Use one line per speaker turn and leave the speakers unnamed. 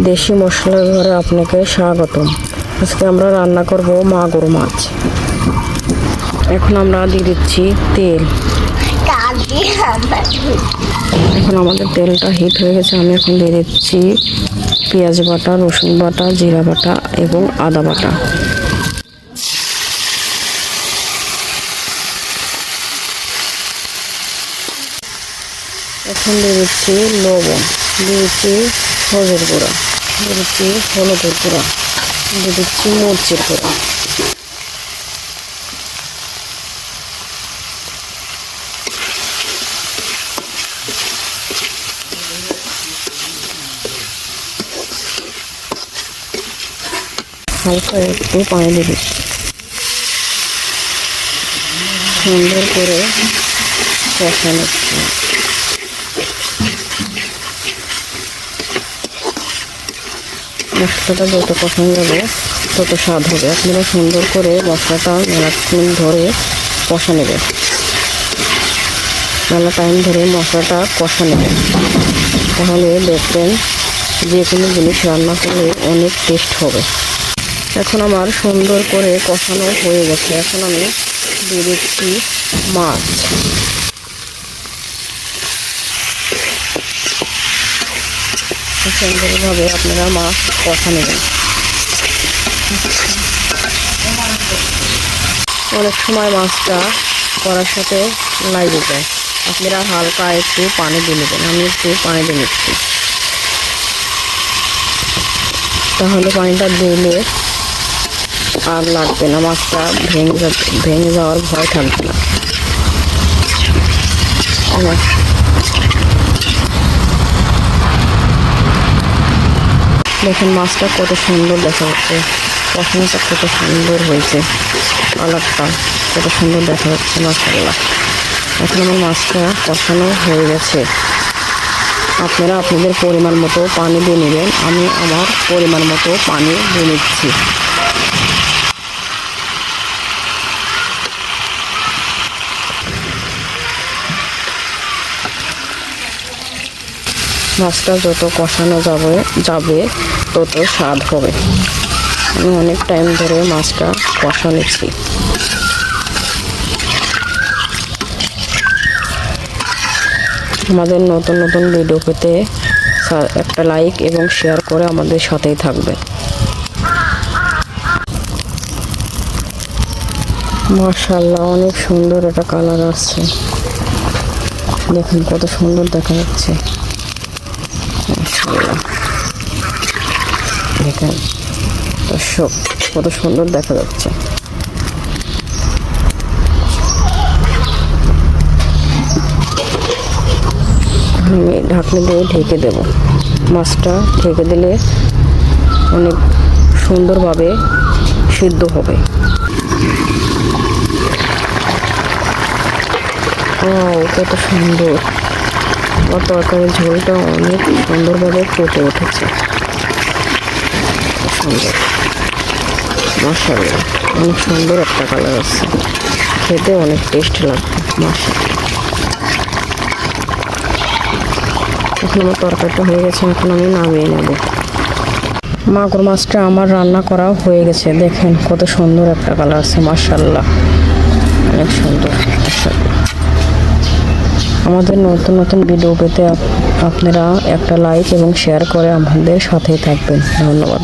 দেশি মশলার ঘরে আপনাকে স্বাগতম। আজকে আমরা রান্না করব মাগুর মাছ। এখন আমরা দিয়ে দিচ্ছি তেল। এখন আমাদের তেলটা হিট হয়ে গেছে। আমি এখন দিয়ে দিচ্ছি পেঁয়াজ বাটা, রসুন বাটা, জিরা বাটা এবং আদা বাটা। এখন দিয়ে দিচ্ছি লবণ, দিয়ে দিচ্ছি হলুদের গুঁড়া, দিয়ে দিচ্ছি হলুদের গুঁড়া, দিয়ে দিচ্ছি মরিচের গুঁড়া। হালকা একটু পানি দিয়ে দিচ্ছি। সুন্দর করে কষা নিচ্ছি। মশলাটা যত কষানো যাবে তত স্বাদ হবে। আপনারা সুন্দর করে মশলাটা মেলা মিনিট ধরে কষা নেবেন, মেলা টাইম ধরে মশলাটা কষা নেবেন। তাহলে দেখবেন যে কোনো জিনিস রান্না করলে অনেক টেস্ট হবে। এখন আমার সুন্দর করে কষানো হয়ে গেছে। এখন আমি দিয়ে দিচ্ছি মাছ। সুন্দরভাবে আপনারা মাছ কষা নেবেন। অনেক সময় মাছটা করার সাথে লাগে যায়, আপনারা হালকা একটু পানি দিয়ে নেবেন। আমি একটু পানি দিয়ে নিচ্ছি, তাহলে পানিটা দিলে আর লাগবে না, মাছটা ভেঙে যাওয়ার ভয় থাকবে না। দেখেন মাছটা কত সুন্দর দেখা যাচ্ছে, কষানোটা কত সুন্দর হয়েছে, কালারটা কত সুন্দর দেখা যাচ্ছে মাশাআল্লাহ। এখন আমার মাছটা কষানো হয়ে গেছে। আপনারা আপনাদের পরিমাণ মতো পানি দিয়ে নেবেন। আমি আমার পরিমাণ মতো পানি দিয়ে নিচ্ছি। মাছটা যত কষানো যাবে তত স্বাদ হবে। আমি অনেক টাইম ধরে মাছটা কষা নিচ্ছি। আমাদের নতুন নতুন ভিডিও পেতে একটা লাইক এবং শেয়ার করে আমাদের সাথেই থাকবে। মাশাআল্লাহ, অনেক সুন্দর একটা কালার আসছে। দেখুন কত সুন্দর দেখা যাচ্ছে। দেখেন দর্শক কত সুন্দর দেখা যাচ্ছে। আমি ঢাকনি দিয়ে ঢেকে দেব। মাছটা ঢেকে দিলে অনেক সুন্দরভাবে সিদ্ধ হবে। কত সুন্দর, তরকারির ঝোলটা অনেক সুন্দরভাবে ফুটে উঠেছে। সুন্দর মাশাআল্লাহ, অনেক সুন্দর একটা কালার আছে, খেতে অনেক টেস্ট লাগবে মাশাআল্লাহ। এখন আমার তরকারিটা হয়ে গেছে, এখন আমি নামিয়ে নেব। মাগুর মাছটা আমার রান্না করা হয়ে গেছে। দেখেন কত সুন্দর একটা কালার আছে মাশাআল্লাহ, অনেক সুন্দর মাশাআল্লাহ। আমাদের নতুন নতুন ভিডিও পেতে আপনারা একটা লাইক এবং শেয়ার করে আমাদের সাথেই থাকবেন। ধন্যবাদ।